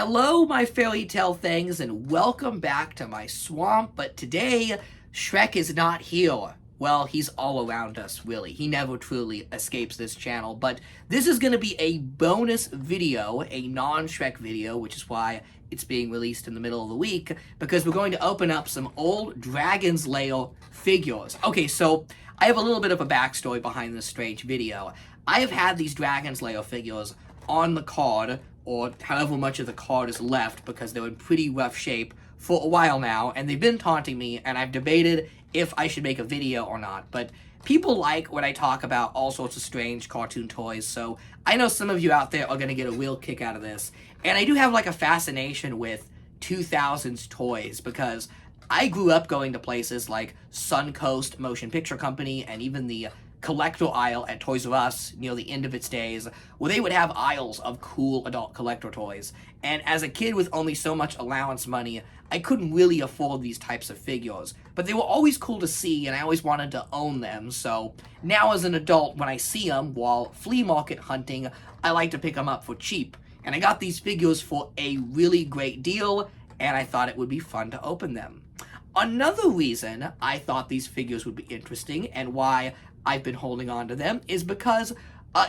Hello, my fairy tale things, and welcome back to my swamp. But today, Shrek is not here. Well, he's all around us, really. He never truly escapes this channel. But this is going to be a bonus video, a non-Shrek video, which is why it's being released in the middle of the week, because we're going to open up some old Dragon's Lair figures. Okay, so I have a little bit of a backstory behind this strange video. I have had these Dragon's Lair figures on the card, or however much of the card is left, because they're in pretty rough shape for a while now, and they've been taunting me, and I've debated if I should make a video or not. But people like when I talk about all sorts of strange cartoon toys, so I know some of you out there are going to get a real kick out of this. And I do have like a fascination with 2000's toys, because I grew up going to places like Suncoast Motion Picture Company and even the collector aisle at Toys R Us near the end of its days, where they would have aisles of cool adult collector toys. And as a kid with only so much allowance money, I couldn't really afford these types of figures. But they were always cool to see, and I always wanted to own them. So now as an adult, when I see them while flea market hunting, I like to pick them up for cheap. And I got these figures for a really great deal, and I thought it would be fun to open them. Another reason I thought these figures would be interesting, and why I've been holding on to them, is because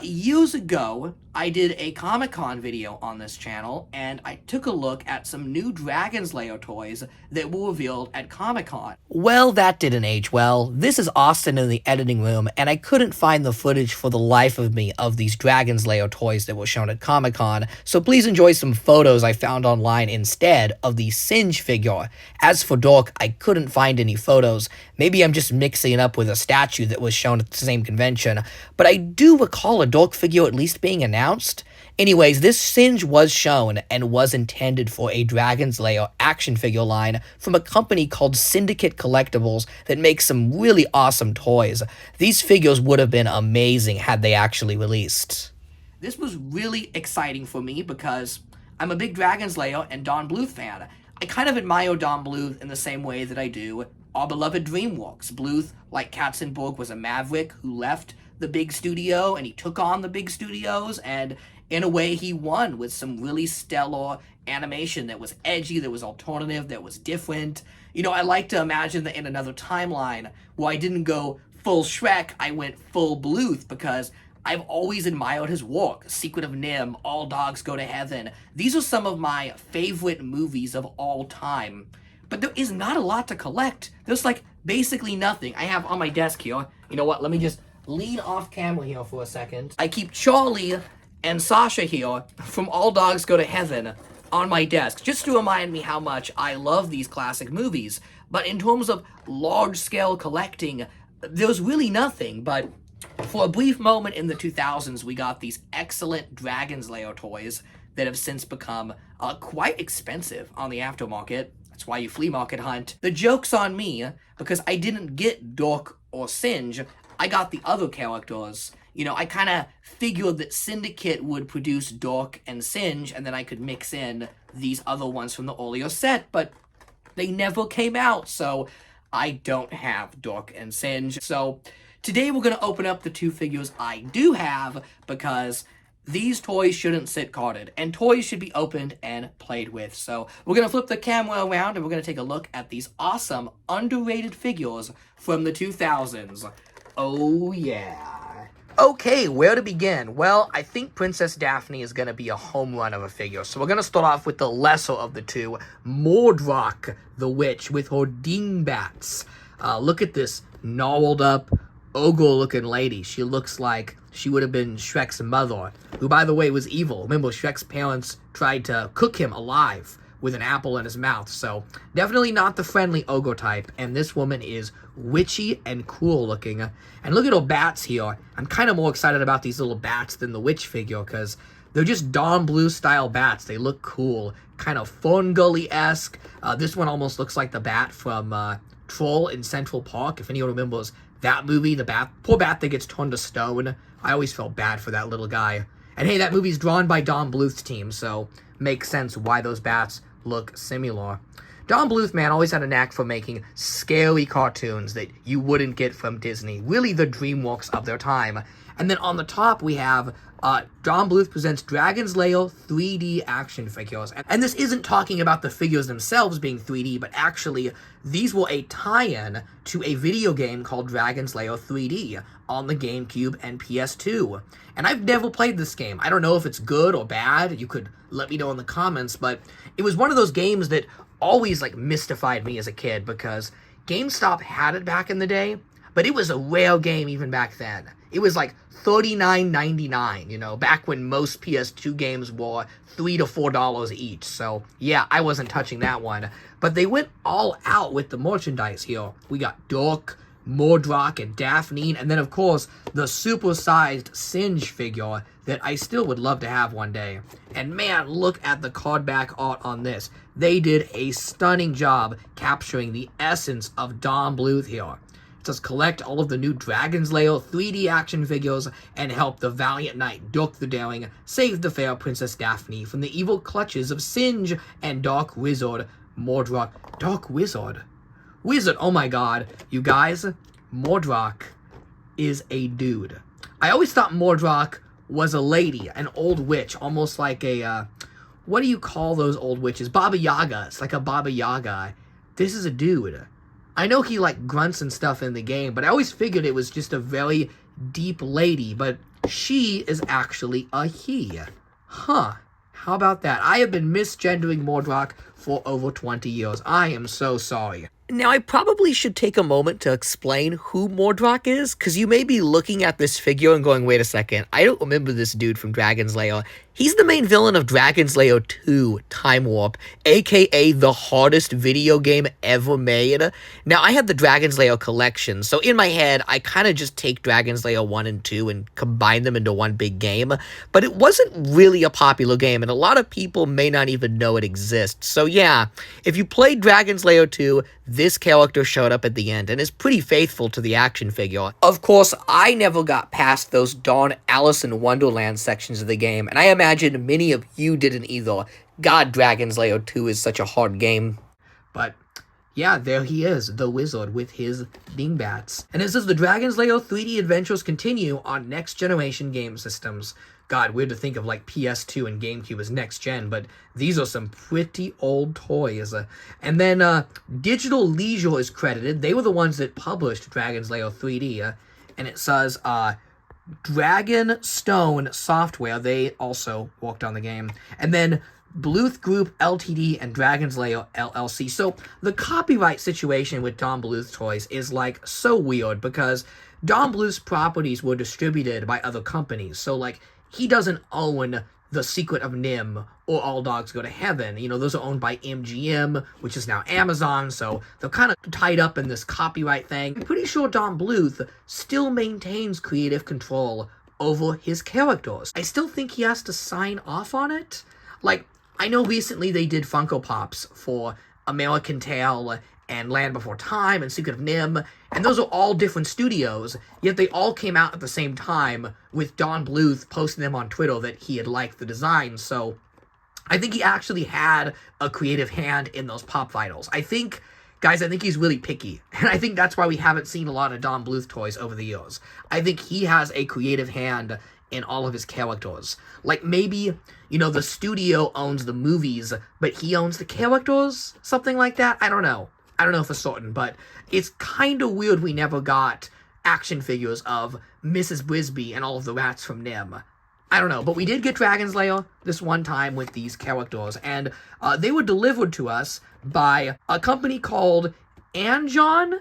years ago, I did a Comic-Con video on this channel, and I took a look at some new Dragon's Lair toys that were revealed at Comic-Con. Well, that didn't age well. This is Austin in the editing room, and I couldn't find the footage for the life of me of these Dragon's Lair toys that were shown at Comic-Con, so please enjoy some photos I found online instead of the Singe figure. As for Dork, I couldn't find any photos. Maybe I'm just mixing it up with a statue that was shown at the same convention, but I do recall a Dork figure at least being announced. Anyways, this Singe was shown and was intended for a Dragon's Lair action figure line from a company called Syndicate Collectibles that makes some really awesome toys. These figures would have been amazing had they actually released. This was really exciting for me because I'm a big Dragon's Lair and Don Bluth fan. I kind of admire Don Bluth in the same way that I do our beloved DreamWorks. Bluth, like Katzenberg, was a maverick who left the big studio, and he took on the big studios, and in a way he won with some really stellar animation that was edgy, that was alternative, that was different. You know, I like to imagine that in another timeline where I didn't go full Shrek, I went full Bluth, because I've always admired his work. Secret of Nim, All Dogs Go to Heaven. These are some of my favorite movies of all time. But there is not a lot to collect. There's like basically nothing. I have on my desk here, you know what, let me just lean off camera here for a second. I keep Charlie and Sasha here from All Dogs Go to Heaven on my desk, just to remind me how much I love these classic movies. But in terms of large-scale collecting, there's really nothing. But for a brief moment in the 2000s, we got these excellent Dragon's Lair toys that have since become quite expensive on the aftermarket. That's why you flea market hunt. The joke's on me, because I didn't get Dork or Singe. I got the other characters. You know, I kind of figured that Syndicate would produce Dork and Singe, and then I could mix in these other ones from the earlier set, but they never came out, so I don't have Dork and Singe. So today we're going to open up the two figures I do have, because these toys shouldn't sit carded, and toys should be opened and played with. So we're going to flip the camera around, and we're going to take a look at these awesome, underrated figures from the 2000s. Oh, yeah. Okay, where to begin? Well, I think Princess Daphne is going to be a home run of a figure. So we're going to start off with the lesser of the two, Mordroc, the witch, with her dingbats. Look at this gnarled up, ogre-looking lady. She looks like she would have been Shrek's mother, who, by the way, was evil. Remember, Shrek's parents tried to cook him alive with an apple in his mouth, so definitely not the friendly ogre type, and this woman is witchy and cool looking. And look at her bats here. I'm kind of more excited about these little bats than the witch figure, because they're just Don Bluth style bats. They look cool, kind of Ferngully-esque. This one almost looks like the bat from Troll in Central Park, if anyone remembers that movie, the bat, poor bat that gets turned to stone. I always felt bad for that little guy. And hey, that movie's drawn by Don Bluth's team, so makes sense why those bats look similar. Don Bluth, man, always had a knack for making scary cartoons that you wouldn't get from Disney. Really the DreamWorks of their time. And then on the top, we have Don Bluth presents Dragon's Lair 3D action figures. And this isn't talking about the figures themselves being 3D, but actually, these were a tie-in to a video game called Dragon's Lair 3D on the GameCube and PS2. And I've never played this game. I don't know if it's good or bad. You could let me know in the comments, but it was one of those games that always, like, mystified me as a kid, because GameStop had it back in the day, but it was a rare game even back then. It was like $39.99, you know, back when most PS2 games were $3 to $4 each. So, yeah, I wasn't touching that one. But they went all out with the merchandise here. We got Dork, Mordroc, and Daphne, and then, of course, the super-sized Singe figure that I still would love to have one day. And man, look at the card back art on this. They did a stunning job capturing the essence of Don Bluth here. It says collect all of the new Dragon's Lair 3D action figures and help the valiant knight Dork the Daring save the fair Princess Daphne from the evil clutches of Singe and Dark Wizard Mordroc. Dark Wizard? Wizard, oh my god. You guys, Mordroc is a dude. I always thought Mordroc was a lady, an old witch, almost like a, what do you call those old witches? Baba Yaga. It's like a Baba Yaga. This is a dude. I know he, like, grunts and stuff in the game, but I always figured it was just a very deep lady, but she is actually a he. Huh. How about that? I have been misgendering Mordroc for over 20 years. I am so sorry. Now, I probably should take a moment to explain who Mordroc is, because you may be looking at this figure and going, wait a second, I don't remember this dude from Dragon's Lair. He's the main villain of Dragon's Lair 2 Time Warp, aka the hardest video game ever made. Now, I had the Dragon's Lair collection, so in my head, I kind of just take Dragon's Lair 1 and 2 and combine them into one big game, but it wasn't really a popular game, and a lot of people may not even know it exists. So yeah, if you played Dragon's Lair 2, this character showed up at the end and is pretty faithful to the action figure. Of course, I never got past those darn Alice in Wonderland sections of the game, and I imagine many of you didn't either. God, Dragon's Lair 2 is such a hard game. But yeah, there he is, the wizard with his dingbats. And it says the Dragon's Lair 3D adventures continue on next-generation game systems. God, weird to think of like PS2 and GameCube as next gen, but these are some pretty old toys. And then Digital Leisure is credited. They were the ones that published Dragon's Lair 3D. And it says Dragonstone Software. They also worked on the game. And then Bluth Group Ltd. And Dragon's Lair LLC. So the copyright situation with Don Bluth toys is like so weird because Don Bluth's properties were distributed by other companies. So like he doesn't own The Secret of Nim or All Dogs Go to Heaven. You know, those are owned by MGM, which is now Amazon, so they're kind of tied up in this copyright thing. I'm pretty sure Don Bluth still maintains creative control over his characters. I still think he has to sign off on it. Like, I know recently they did Funko Pops for American Tail and Land Before Time and Secret of Nim, and those are all different studios, yet they all came out at the same time, with Don Bluth posting them on Twitter that he had liked the design, so I think he actually had a creative hand in those pop vitals. I think he's really picky, and I think that's why we haven't seen a lot of Don Bluth toys over the years. I think he has a creative hand in all of his characters. Like, maybe, you know, the studio owns the movies, but he owns the characters? Something like that? I don't know for certain, but it's kind of weird we never got action figures of Mrs. Brisby and all of the rats from Nim. I don't know, but we did get Dragon's Lair this one time with these characters, and they were delivered to us by a company called Anjon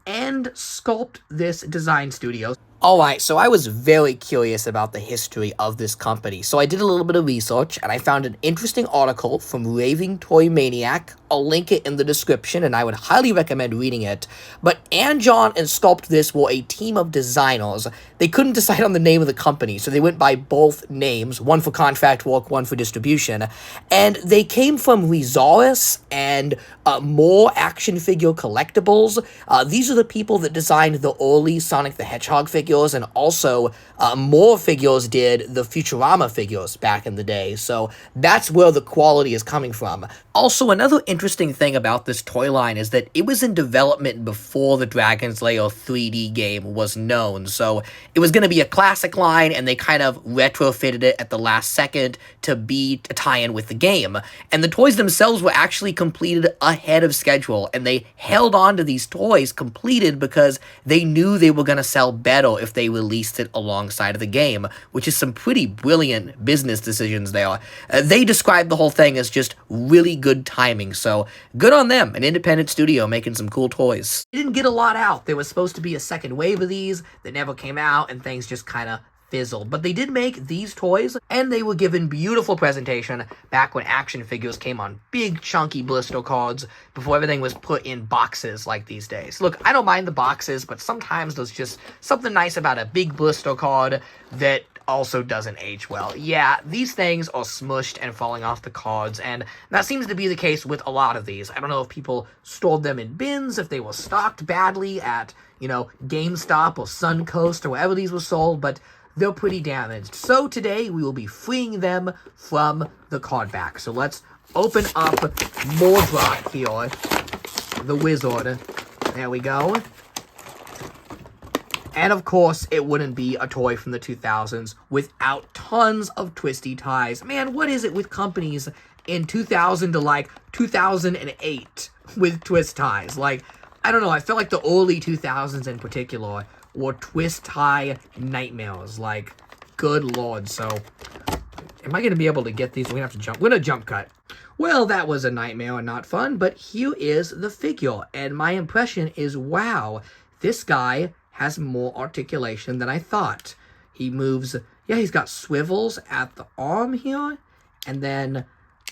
and Sculpt This Design Studios. Alright, so I was very curious about the history of this company, so I did a little bit of research, and I found an interesting article from Raving Toy Maniac. I'll link it in the description, and I would highly recommend reading it. But Anjon and Sculpt This were a team of designers. They couldn't decide on the name of the company, so they went by both names, one for contract work, one for distribution. And they came from Rezaris and More Action Figure Collectibles. These are the people that designed the early Sonic the Hedgehog figures, and also More Figures did the Futurama figures back in the day. So that's where the quality is coming from. Also, another interesting thing about this toy line is that it was in development before the Dragon's Lair 3D game was known, so it was going to be a classic line, and they kind of retrofitted it at the last second to be a tie-in with the game. And the toys themselves were actually completed ahead of schedule, and they held on to these toys completed because they knew they were going to sell better if they released it alongside of the game, which is some pretty brilliant business decisions there. They described the whole thing as just really good timing, so good on them, an independent studio making some cool toys. They didn't get a lot out. There was supposed to be a second wave of these that never came out, and things just kind of fizzled. But they did make these toys, and they were given beautiful presentation back when action figures came on big chunky blister cards before everything was put in boxes like these days. Look, I don't mind the boxes, but sometimes there's just something nice about a big blister card that also doesn't age well. Yeah, these things are smushed and falling off the cards, and that seems to be the case with a lot of these. I don't know if people stored them in bins, if they were stocked badly at, GameStop or Suncoast or wherever these were sold, but they're pretty damaged. So today, we will be freeing them from the card back. So let's open up Mordroc here, the wizard. There we go. And of course, it wouldn't be a toy from the 2000s without tons of twisty ties. Man, what is it with companies in 2000 to like 2008 with twist ties? Like, I don't know, I feel like the early 2000s in particular were twist tie nightmares. Like, good lord. So, am I going to be able to get these? We're going to have to jump. We're going to jump cut. Well, that was a nightmare and not fun, but here is the figure. And my impression is, wow, this guy has more articulation than I thought. He moves, yeah, he's got swivels at the arm here, and then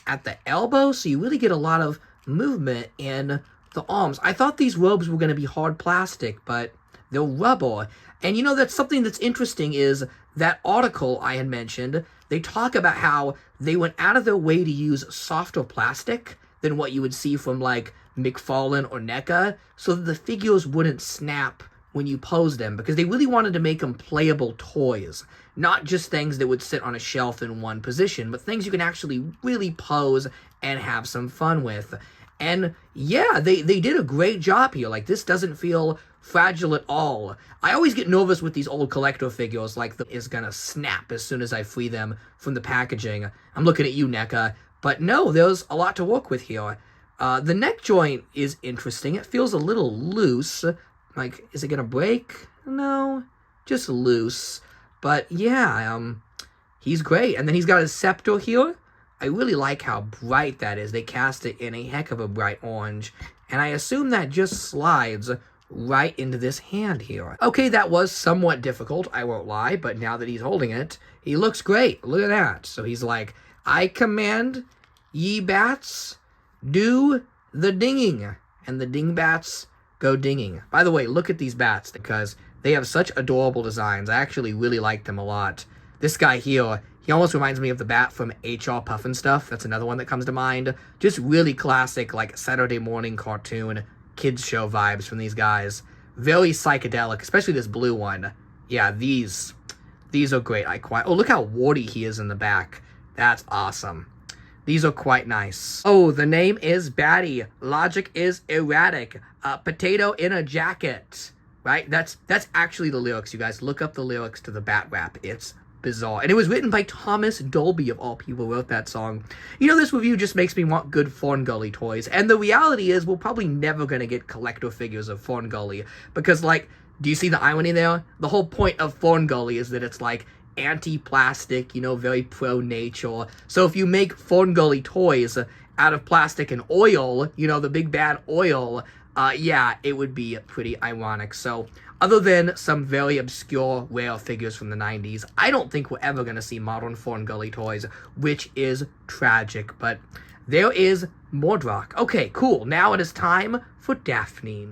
at the elbow, so you really get a lot of movement in the arms. I thought these robes were going to be hard plastic, but they're rubber. And that's something that's interesting is that article I had mentioned, they talk about how they went out of their way to use softer plastic than what you would see from like McFarlane or NECA, so that the figures wouldn't snap when you pose them, because they really wanted to make them playable toys, not just things that would sit on a shelf in one position, but things you can actually really pose and have some fun with. And yeah, they did a great job here. Like, this doesn't feel fragile at all. I always get nervous with these old collector figures, like is gonna snap as soon as I free them from the packaging. I'm looking at you, NECA. But no, there's a lot to work with here. The neck joint is interesting. It feels a little loose. Like, is it gonna break? No, just loose. But yeah, he's great. And then he's got his scepter here. I really like how bright that is. They cast it in a heck of a bright orange. And I assume that just slides right into this hand here. Okay, that was somewhat difficult, I won't lie, but now that he's holding it, he looks great. Look at that. So he's like, I command ye bats, do the dinging. And the dingbats go dinging. By the way, look at these bats, because they have such adorable designs. I actually really like them a lot. This guy here, he almost reminds me of the bat from HR Pufnstuf. That's another one that comes to mind. Just really classic, like, Saturday morning cartoon, kids show vibes from these guys. Very psychedelic, especially this blue one. Yeah, these are great. Oh, look how warty he is in the back. That's awesome. These are quite nice. Oh, the name is Batty. Logic is erratic. Potato in a jacket. Right? That's actually the lyrics, you guys. Look up the lyrics to the Bat Rap. It's bizarre. And it was written by Thomas Dolby, of all people, wrote that song. This review just makes me want good Ferngully toys. And the reality is, we're probably never going to get collector figures of Ferngully. Because, like, do you see the irony there? The whole point of Ferngully is that it's, like, anti-plastic, very pro-nature. So if you make Ferngully toys out of plastic and oil, the big bad oil, yeah, it would be pretty ironic. So other than some very obscure rare figures from the 90s, I don't think we're ever going to see modern Ferngully toys, which is tragic. But there is Mordroc. Okay, cool. Now it is time for Daphne.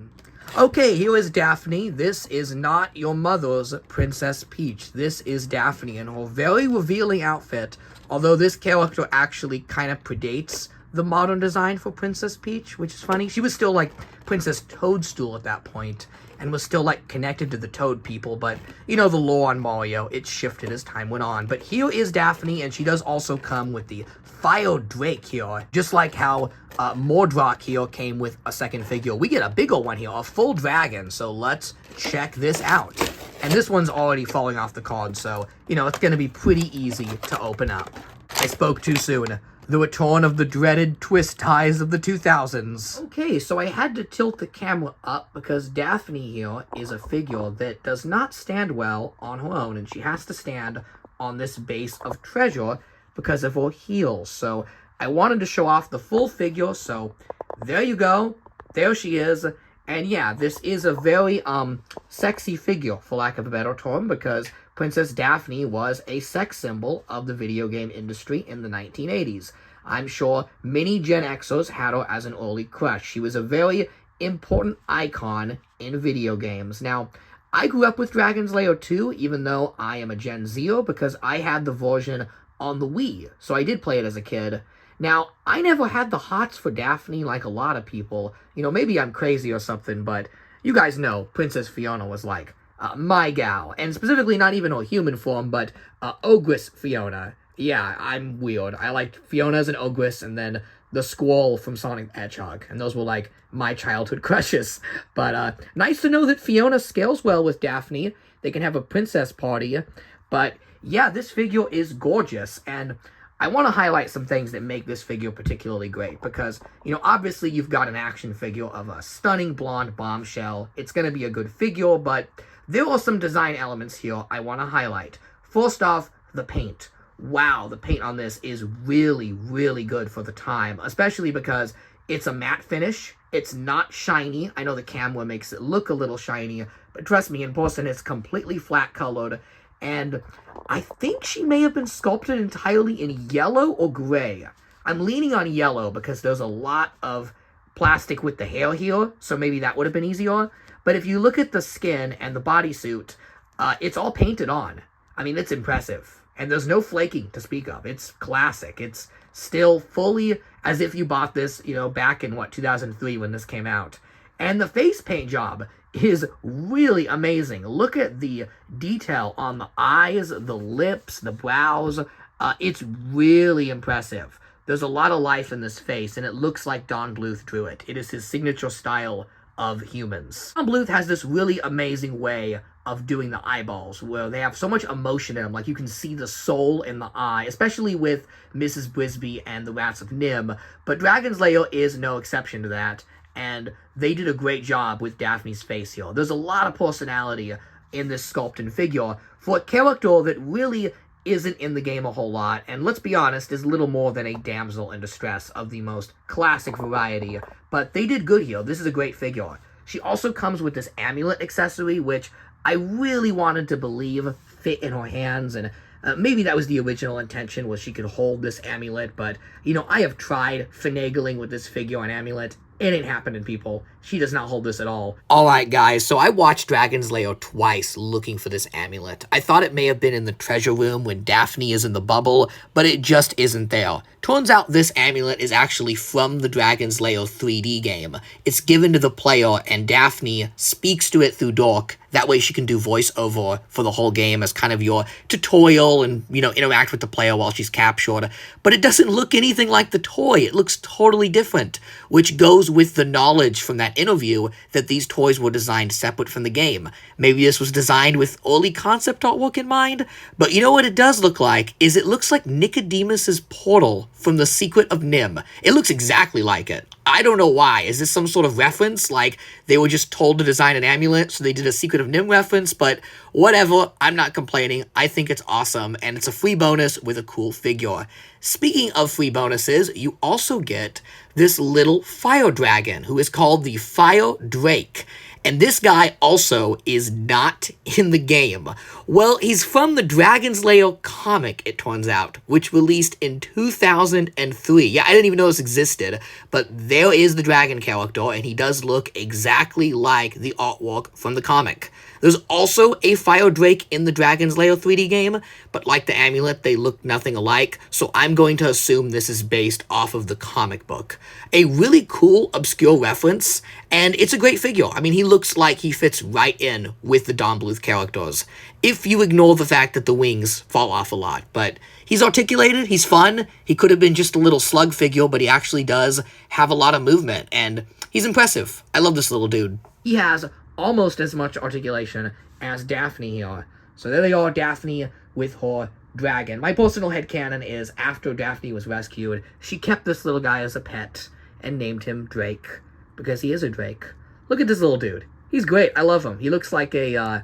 Okay, here is Daphne. This is not your mother's Princess Peach. This is Daphne in her very revealing outfit, although this character actually kind of predates the modern design for Princess Peach, which is funny. She was still like Princess Toadstool at that point, and was still like connected to the Toad people, but you know, the lore on Mario, it shifted as time went on. But here is Daphne, and she does also come with the Fire Drake here, just like how Mordroc here came with a second figure. We get a bigger one here, a full dragon, so let's check this out. And this one's already falling off the card, so, you know, it's gonna be pretty easy to open up. I spoke too soon. The return of the dreaded twist ties of the 2000s. Okay, so I had to tilt the camera up because Daphne here is a figure that does not stand well on her own, and she has to stand on this base of treasure because of her heels. So I wanted to show off the full figure, so there you go. There she is. And yeah, this is a very sexy figure, for lack of a better term, because Princess Daphne was a sex symbol of the video game industry in the 1980s. I'm sure many Gen Xers had her as an early crush. She was a very important icon in video games. Now, I grew up with Dragon's Lair 2, even though I am a Gen Zer, because I had the version on the Wii, so I did play it as a kid. Now, I never had the hots for Daphne like a lot of people. You know, maybe I'm crazy or something, but you guys know Princess Fiona was like my gal. And specifically not even her human form, but Ogress Fiona. Yeah, I'm weird. I liked Fiona as an Ogress, and then the Squall from Sonic the Hedgehog. And those were like my childhood crushes. But nice to know that Fiona scales well with Daphne. They can have a princess party. But yeah, this figure is gorgeous, and I want to highlight some things that make this figure particularly great, because, you know, obviously you've got an action figure of a stunning blonde bombshell. It's going to be a good figure, but there are some design elements here I want to highlight. First off, the paint. Wow, the paint on this is really, really good for the time, especially because it's a matte finish. It's not shiny. I know the camera makes it look a little shiny, but trust me, in person it's completely flat colored. And I think she may have been sculpted entirely in yellow or gray. I'm leaning on yellow because there's a lot of plastic with the hair here, so maybe that would have been easier. But if you look at the skin and the bodysuit, it's all painted on. I mean, it's impressive. And there's no flaking to speak of. It's classic. It's still fully as if you bought this, you know, back in, 2003 when this came out. And the face paint job is really amazing. Look at the detail on the eyes, the lips, the brows. It's really impressive. There's a lot of life in this face, and it looks like Don Bluth drew it. It is his signature style of humans. Don Bluth has this really amazing way of doing the eyeballs, where they have so much emotion in them. Like, you can see the soul in the eye, especially with Mrs. Brisby and the Rats of Nim. But Dragon's Lair is no exception to that. And they did a great job with Daphne's face here. There's a lot of personality in this sculpted figure for a character that really isn't in the game a whole lot, and let's be honest, is little more than a damsel in distress of the most classic variety. But they did good here. This is a great figure. She also comes with this amulet accessory, which I really wanted to believe fit in her hands, and maybe that was the original intention, was she could hold this amulet, but, you know, I have tried finagling with this figure and amulet. It ain't happening, people. She does not hold this at all. Alright, guys, so I watched Dragon's Lair twice looking for this amulet. I thought it may have been in the treasure room when Daphne is in the bubble, but it just isn't there. Turns out this amulet is actually from the Dragon's Lair 3D game. It's given to the player, and Daphne speaks to it through Dork. That way she can do voiceover for the whole game as kind of your tutorial and, you know, interact with the player while she's captured. But it doesn't look anything like the toy. It looks totally different, which goes with the knowledge from that interview that these toys were designed separate from the game. Maybe this was designed with early concept artwork in mind, but you know what it does look like? Is it looks like Nicodemus's portal from The Secret of Nim. It looks exactly like it. I don't know why. Is this some sort of reference? Like, they were just told to design an amulet, so they did a Secret of Nim reference, but whatever. I'm not complaining. I think it's awesome, and it's a free bonus with a cool figure. Speaking of free bonuses, you also get this little fire dragon, who is called the Fire Drake. And this guy also is not in the game. Well, he's from the Dragon's Lair comic, it turns out, which released in 2003. Yeah, I didn't even know this existed, but there is the dragon character, and he does look exactly like the artwork from the comic. There's also a Fire Drake in the Dragon's Lair 3D game, but like the amulet, they look nothing alike, so I'm going to assume this is based off of the comic book. A really cool, obscure reference, and it's a great figure. I mean, he looks like he fits right in with the Don Bluth characters, if you ignore the fact that the wings fall off a lot. But he's articulated, he's fun, he could have been just a little slug figure, but he actually does have a lot of movement, and he's impressive. I love this little dude. He has almost as much articulation as Daphne here. So there they are, Daphne with her dragon. My personal headcanon is, after Daphne was rescued, she kept this little guy as a pet and named him Drake, because he is a Drake. Look at this little dude. He's great. I love him. He looks like a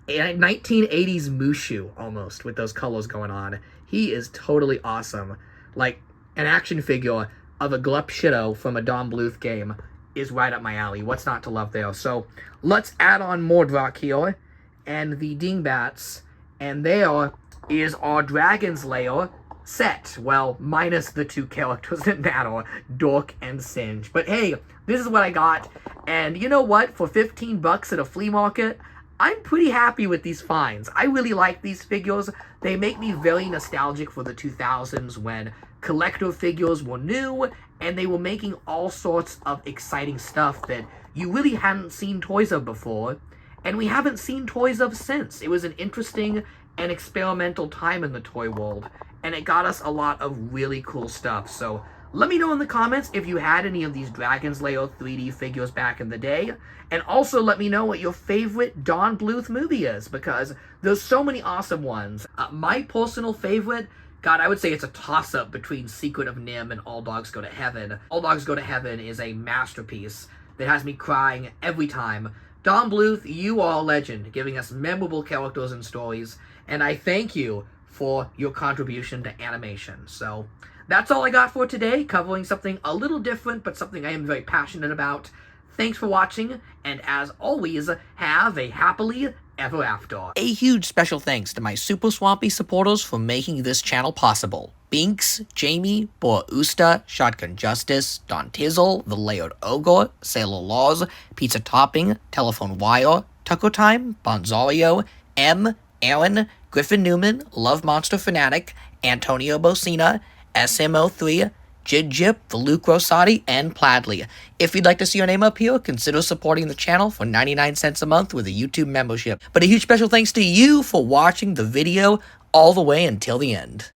1980s Mushu, almost, with those colors going on. He is totally awesome. Like, an action figure of a Glup Shido from a Don Bluth game is right up my alley. What's not to love there? So, let's add on Mordroc here, and the Dingbats, and there is our Dragon's Lair set. Well, minus the two characters that matter, Dork and Singe. But hey, this is what I got, and you know what? For 15 bucks at a flea market, I'm pretty happy with these finds. I really like these figures. They make me very nostalgic for the 2000s when collector figures were new and they were making all sorts of exciting stuff that you really hadn't seen toys of before, and we haven't seen toys of since. It was an interesting and experimental time in the toy world, and it got us a lot of really cool stuff. So let me know in the comments if you had any of these Dragon's Lair 3D figures back in the day, and also let me know what your favorite Don Bluth movie is, because there's so many awesome ones. My personal favorite, God, I would say it's a toss-up between Secret of Nim and All Dogs Go to Heaven. All Dogs Go to Heaven is a masterpiece that has me crying every time. Don Bluth, you are a legend, giving us memorable characters and stories, and I thank you for your contribution to animation. So that's all I got for today, covering something a little different, but something I am very passionate about. Thanks for watching, and as always, have a happily ever after. A huge special thanks to my Super Swampy supporters for making this channel possible. Binks, Jamie, Boa Usta, Shotgun Justice, Don Tizzle, The Layered Ogre, Sailor Laws, Pizza Topping, Telephone Wire, Tucker Time, Bonzario, M, Aaron, Griffin Newman, Love Monster Fanatic, Antonio Bocina, SMO3, Jid Jip, the Luke Rosati, and Pladley. If you'd like to see your name up here, consider supporting the channel for 99 cents a month with a YouTube membership. But a huge special thanks to you for watching the video all the way until the end.